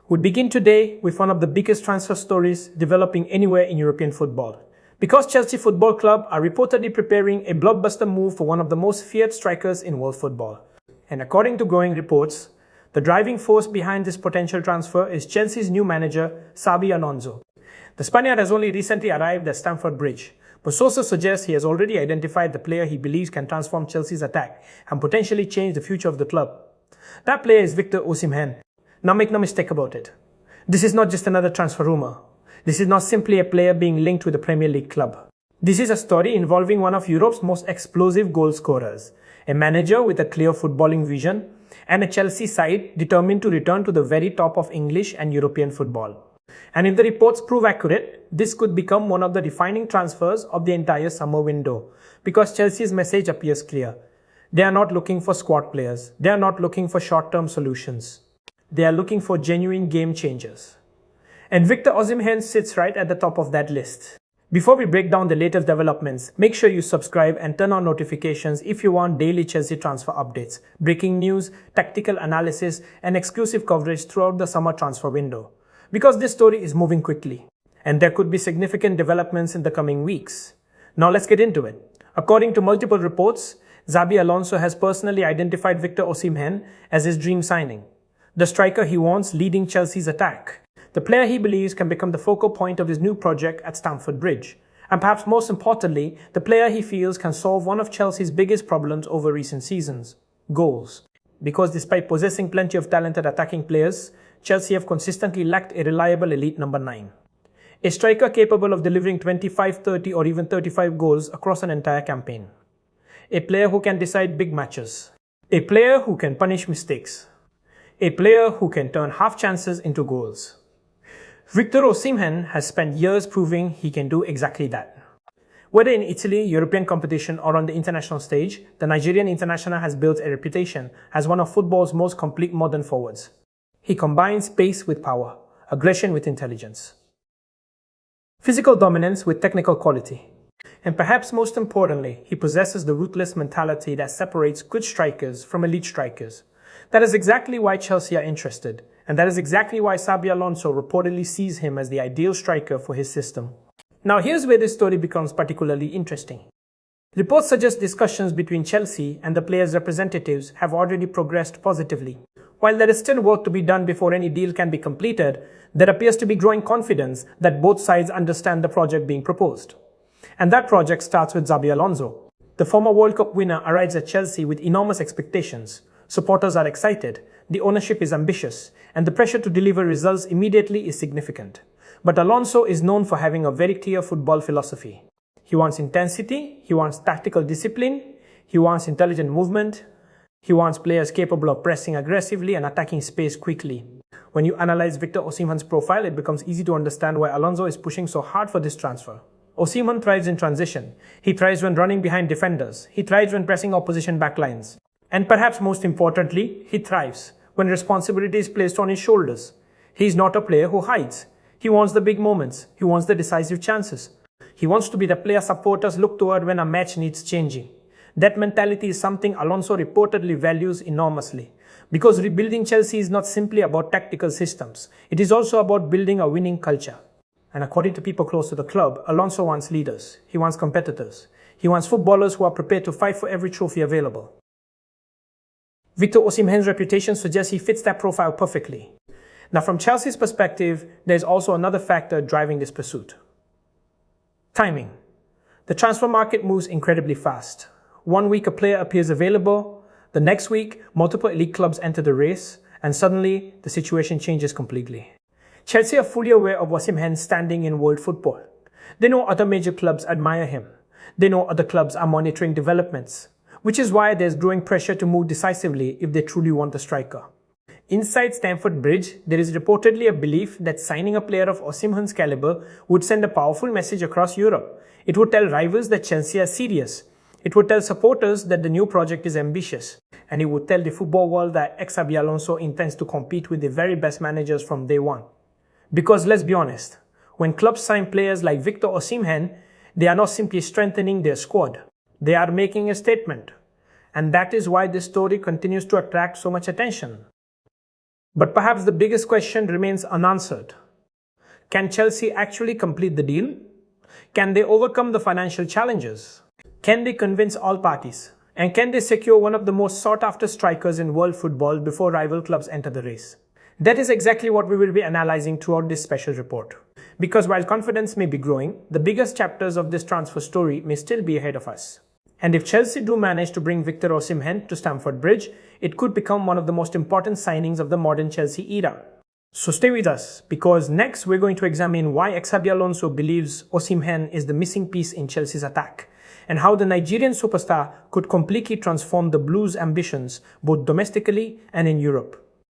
We begin today with one of the biggest transfer stories developing anywhere in European football. Because Chelsea Football Club are reportedly preparing a blockbuster move for one of the most feared strikers in world football. And according to growing reports, the driving force behind this potential transfer is Chelsea's new manager, Xabi Alonso. The Spaniard has only recently arrived at Stamford Bridge, but sources suggest he has already identified the player he believes can transform Chelsea's attack and potentially change the future of the club. That player is Victor Osimhen. Now make no mistake about it. This is not just another transfer rumor. This is not simply a player being linked with a Premier League club. This is a story involving one of Europe's most explosive goal scorers, a manager with a clear footballing vision, and a Chelsea side determined to return to the very top of English and European football. And if the reports prove accurate, this could become one of the defining transfers of the entire summer window, because Chelsea's message appears clear. They are not looking for squad players. They are not looking for short-term solutions. They are looking for genuine game changers. And Victor Osimhen sits right at the top of that list. Before we break down the latest developments, make sure you subscribe and turn on notifications if you want daily Chelsea transfer updates, breaking news, tactical analysis, and exclusive coverage throughout the summer transfer window. Because this story is moving quickly, and there could be significant developments in the coming weeks. Now let's get into it. According to multiple reports, Xabi Alonso has personally identified Victor Osimhen as his dream signing, the striker he wants leading Chelsea's attack, the player he believes can become the focal point of his new project at Stamford Bridge, and perhaps most importantly, the player he feels can solve one of Chelsea's biggest problems over recent seasons: goals. Because despite possessing plenty of talented attacking players, Chelsea have consistently lacked a reliable elite number 9. A striker capable of delivering 25, 30 or even 35 goals across an entire campaign. A player who can decide big matches. A player who can punish mistakes. A player who can turn half chances into goals. Victor Osimhen has spent years proving he can do exactly that. Whether in Italy, European competition or on the international stage, the Nigerian international has built a reputation as one of football's most complete modern forwards. He combines pace with power, aggression with intelligence, physical dominance with technical quality. And perhaps most importantly, he possesses the ruthless mentality that separates good strikers from elite strikers. That is exactly why Chelsea are interested, and that is exactly why Xabi Alonso reportedly sees him as the ideal striker for his system. Now here's where this story becomes particularly interesting. Reports suggest discussions between Chelsea and the players' representatives have already progressed positively. While there is still work to be done before any deal can be completed, there appears to be growing confidence that both sides understand the project being proposed. And that project starts with Xabi Alonso. The former World Cup winner arrives at Chelsea with enormous expectations. Supporters are excited, the ownership is ambitious, and the pressure to deliver results immediately is significant. But Alonso is known for having a very clear football philosophy. He wants intensity, he wants tactical discipline, he wants intelligent movement, he wants players capable of pressing aggressively and attacking space quickly. When you analyze Victor Osimhen's profile, it becomes easy to understand why Alonso is pushing so hard for this transfer. Osimhen thrives in transition. He thrives when running behind defenders. He thrives when pressing opposition backlines. And perhaps most importantly, he thrives when responsibility is placed on his shoulders. He is not a player who hides. He wants the big moments. He wants the decisive chances. He wants to be the player supporters look toward when a match needs changing. That mentality is something Alonso reportedly values enormously. Because rebuilding Chelsea is not simply about tactical systems. It is also about building a winning culture. And according to people close to the club, Alonso wants leaders. He wants competitors. He wants footballers who are prepared to fight for every trophy available. Victor Osimhen's reputation suggests he fits that profile perfectly. Now from Chelsea's perspective, there's also another factor driving this pursuit. Timing. The transfer market moves incredibly fast. One week a player appears available, the next week multiple elite clubs enter the race, and suddenly the situation changes completely. Chelsea are fully aware of Osimhen's standing in world football. They know other major clubs admire him. They know other clubs are monitoring developments, which is why there's growing pressure to move decisively if they truly want a striker. Inside Stamford Bridge, there is reportedly a belief that signing a player of Osimhen's caliber would send a powerful message across Europe. It would tell rivals that Chelsea are serious. It would tell supporters that the new project is ambitious. And it would tell the football world that Xabi Alonso intends to compete with the very best managers from day one. Because let's be honest, when clubs sign players like Victor Osimhen, they are not simply strengthening their squad. They are making a statement. And that is why this story continues to attract so much attention. But perhaps the biggest question remains unanswered. Can Chelsea actually complete the deal? Can they overcome the financial challenges? Can they convince all parties? And can they secure one of the most sought-after strikers in world football before rival clubs enter the race? That is exactly what we will be analyzing throughout this special report. Because while confidence may be growing, the biggest chapters of this transfer story may still be ahead of us. And if Chelsea do manage to bring Victor Osimhen to Stamford Bridge, it could become one of the most important signings of the modern Chelsea era. So stay with us, because next we're going to examine why Xabi Alonso believes Osimhen is the missing piece in Chelsea's attack, and how the Nigerian superstar could completely transform the Blues' ambitions both domestically and in Europe.